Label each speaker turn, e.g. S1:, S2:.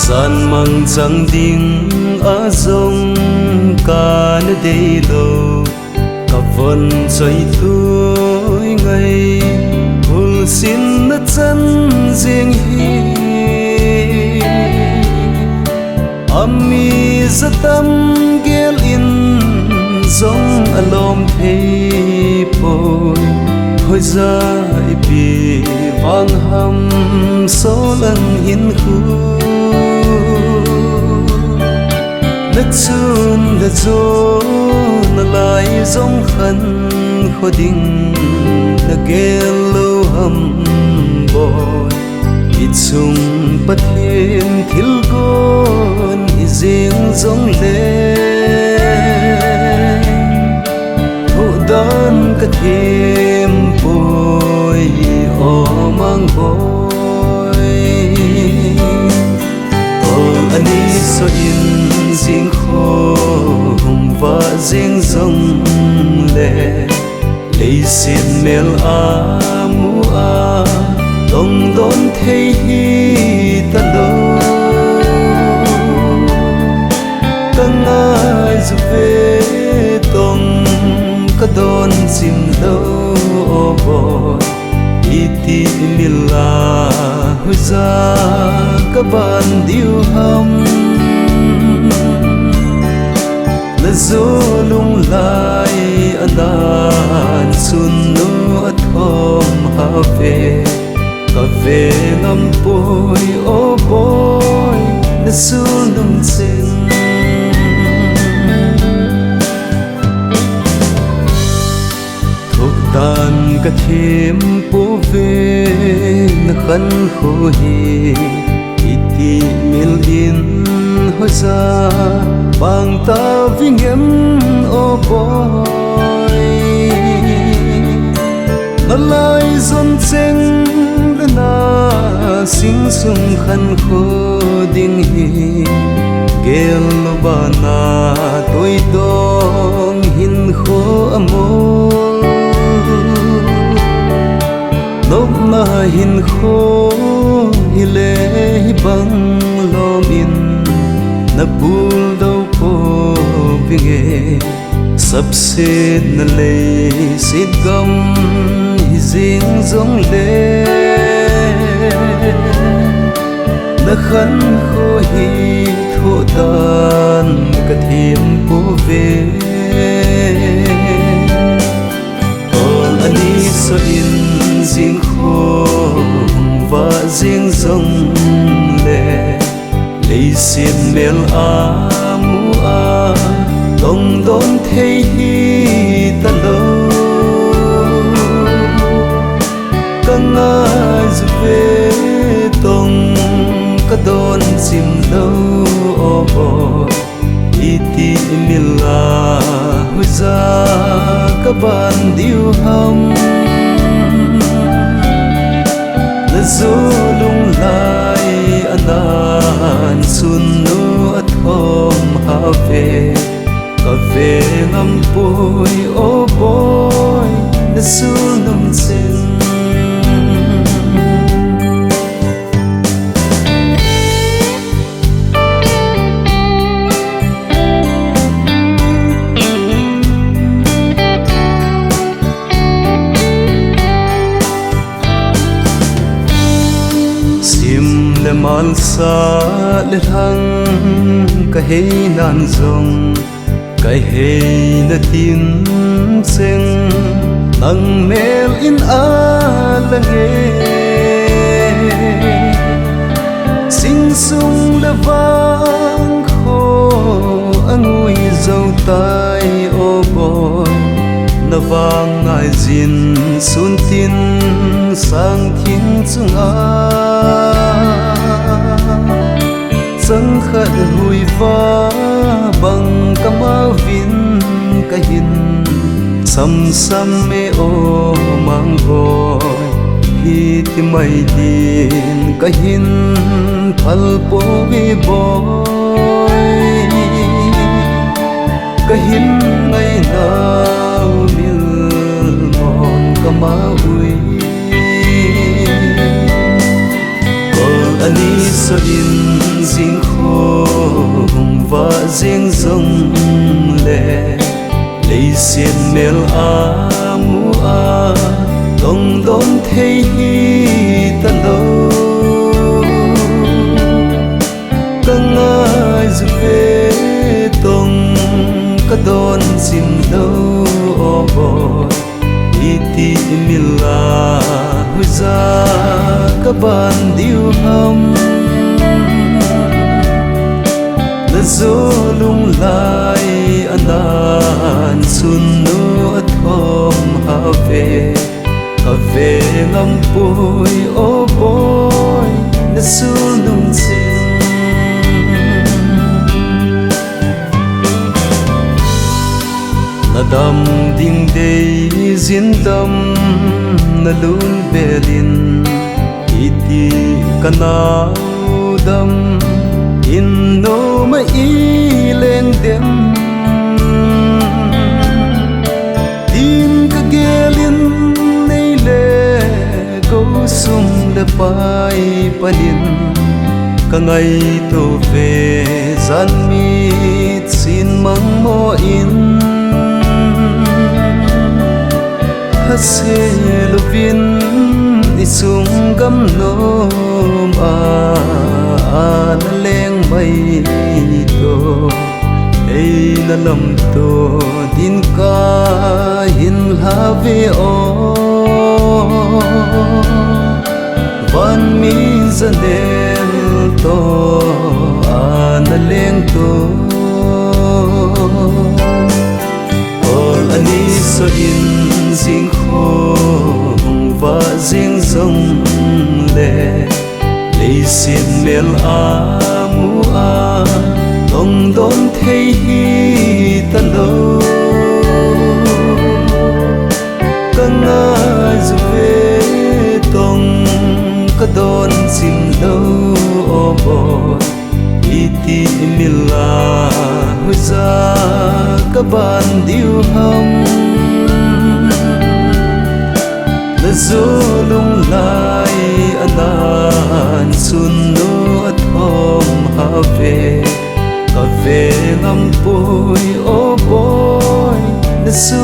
S1: san mang chẳng đinh ở dòng ca nơi đây lâu cả vần chơi tôi ngày hul xin nó chân riêng hi ami za tâm gel in dòng alom thấy bồi hồi ra bị vang hầm số lần hiên khu đất xuân đất gió nó lại giống khăn khó đình nó ghé lâu hầm bồi ít sung bất hiền thiếu con ít riêng giống lên thụ đón cả thêm bồi ô mang bồi ô anh đi so in riêng khom và riêng dòng lệ lấy xin mel mua tông đón thấy hi ta đâu tăng ai dù về tông có đón chim đâu bồi iti mila hồi ra các bạn điêu hâm là gió lung lại anh xuân nó thơm hà về cà phê ngắm bôi ô bôi là xuân lung xinh thuộc tàn cả thêm bố về nó khăn khô hi iti mil in hồi ra bằng ta vinh em ô bôi nó lại dồn chênh lên na sinh sung khăn khô đinh hi kêu bà na tôi đong hin khô amor nộp na hin khô hi lệ bằng lo min na bul đâu po vinge sắp xếp na lệ xếp gom hi riêng giống lệ na khăn khô hi thô tan cả thêm po về anh đi so in riêng khom và riêng dòng lệ lấy xin mel mua tông đón thấy hi ta lâu càng ai dù về tông có đón chim đâu bồi iti mila hồi ra các bạn điêu hâm là gió lung lại anh xuân nó thơm hà về cà phê ngắm bôi ô bôi là xuân lung xinh le mal sa le thang ka hei nan zong ka hei na tin seng nang mel in a la nge sing sung le vang kho angui dâu tai ô bồi na vang ngai zin sun tin sang thiên chung sang khát hùi va bằng cam áo vin cái hin sam sam mê ô mang gọi hi tim mây din cái hin phal po vi boy cái hin ngày nào mil mòn cam áo hùi anh đi so in riêng riêng rồng lệ lấy xiên mel mua tông đón thấy ta đâu căng ai dù về tông cả đón xin đâu bồi iti mila hui ra các bạn điêu hâm là gió lung lại anan sun nu thom ha về cà phê ngắm bôi ô bôi là su lung xin là đam đinh đây diễn tâm là luôn Berlin iti canal đam in no ma i leng dem din ka gelin nei le go sum le pai palin ka ngai to ve zan mi sin mang mo in hase lovin isung gam nom na leng mai to ei na lam to din ka hin have o van mi zanel to na leng to all ani so in jing khong và riêng rồng lệ lấy xiên mel mua tông đón thấy ta đâu căng ai dù về tông cả đón xin đâu bồi iti mila hui ra các bạn điêu hâm là gió lung lại anan sun nu thom ha về cà phê ngắm bôi ô bôi là su